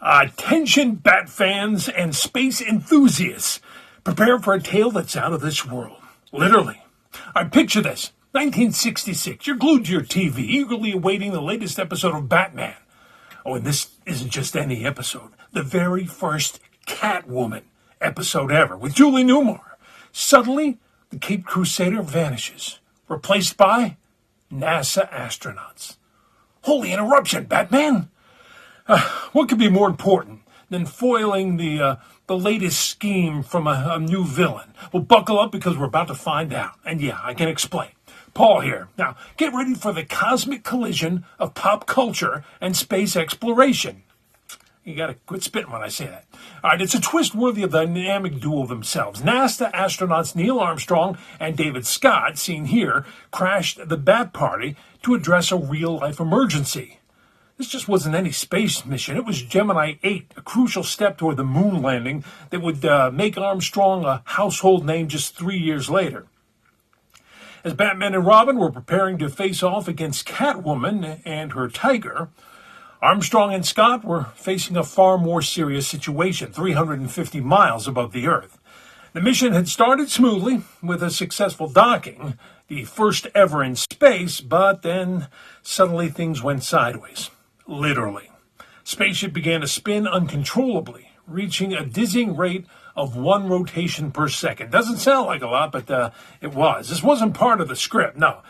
Attention Bat fans and space enthusiasts. Prepare for a tale that's out of this world. Literally. All right, picture this. 1966. You're glued to your TV, eagerly awaiting the latest episode of Batman. Oh, and this isn't just any episode. The very first Catwoman episode ever with Julie Newmar. Suddenly, the Caped Crusader vanishes, replaced by NASA astronauts. Holy interruption, Batman! What could be more important than foiling the latest scheme from a new villain? Well, buckle up because we're about to find out. And yeah, I can explain. Paul here. Now, get ready for the cosmic collision of pop culture and space exploration. You gotta quit spitting when I say that. All right, it's a twist worthy of the dynamic duo themselves. NASA astronauts Neil Armstrong and David Scott, seen here, crashed the Bat Party to address a real-life emergency. This just wasn't any space mission. It was Gemini 8, a crucial step toward the moon landing that would make Armstrong a household name just 3 years later. As Batman and Robin were preparing to face off against Catwoman and her tiger, Armstrong and Scott were facing a far more serious situation, 350 miles above the Earth. The mission had started smoothly with a successful docking, the first ever in space, but then suddenly things went sideways. Literally. Spaceship began to spin uncontrollably, reaching a dizzying rate of 1 rotation per second. Doesn't sound like a lot, but it was. This wasn't part of the script, no.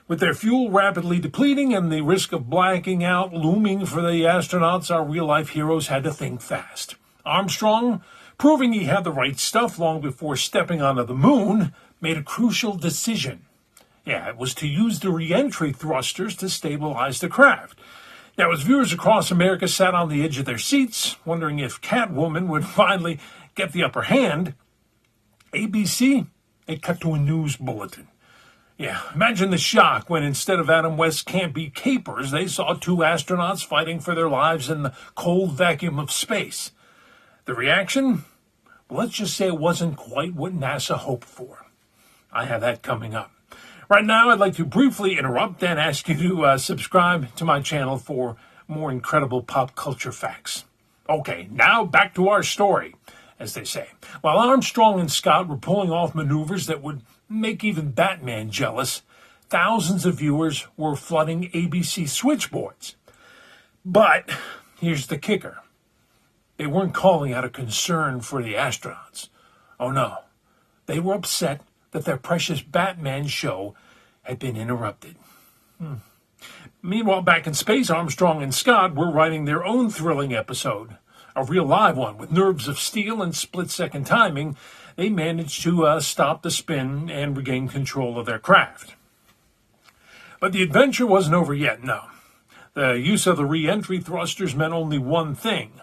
With their fuel rapidly depleting and the risk of blacking out looming for the astronauts, our real-life heroes had to think fast. Armstrong, proving he had the right stuff long before stepping onto the moon, made a crucial decision. Yeah, it was to use the re-entry thrusters to stabilize the craft. Now, as viewers across America sat on the edge of their seats, wondering if Catwoman would finally get the upper hand, ABC, it cut to a news bulletin. Yeah, imagine the shock when instead of Adam West's campy capers, they saw 2 astronauts fighting for their lives in the cold vacuum of space. The reaction? Well, let's just say it wasn't quite what NASA hoped for. I have that coming up. Right now, I'd like to briefly interrupt and ask you to subscribe to my channel for more incredible pop culture facts. Okay, now back to our story, as they say. While Armstrong and Scott were pulling off maneuvers that would make even Batman jealous, thousands of viewers were flooding ABC switchboards. But here's the kicker. They weren't calling out a concern for the astronauts. Oh no, they were upset that their precious Batman show had been interrupted. Meanwhile, back in space, Armstrong and Scott were writing their own thrilling episode, a real live one with nerves of steel and split-second timing. They managed to stop the spin and regain control of their craft. But the adventure wasn't over yet, no. The use of the re-entry thrusters meant only one thing: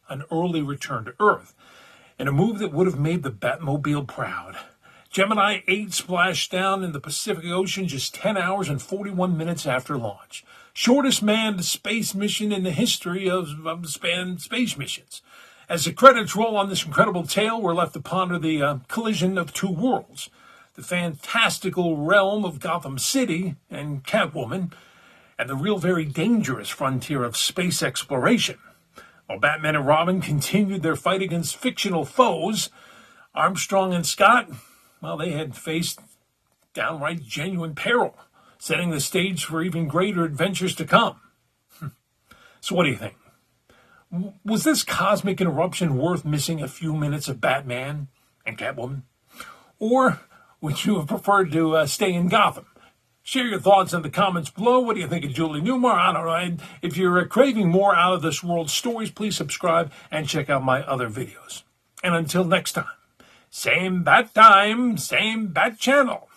an early return to Earth, in a move that would have made the Batmobile proud. Gemini 8 splashed down in the Pacific Ocean just 10 hours and 41 minutes after launch. Shortest manned space mission in the history of space missions. As the credits roll on this incredible tale, we're left to ponder the collision of 2 worlds. The fantastical realm of Gotham City and Catwoman, and the real very dangerous frontier of space exploration. While Batman and Robin continued their fight against fictional foes, Armstrong and Scott, well, they had faced downright genuine peril, setting the stage for even greater adventures to come. So what do you think? Was this cosmic interruption worth missing a few minutes of Batman and Catwoman? Or would you have preferred to stay in Gotham? Share your thoughts in the comments below. What do you think of Julie Newmar? I don't know. And if you're craving more out of this world stories, please subscribe and check out my other videos. And until next time, same bat time, same bat channel.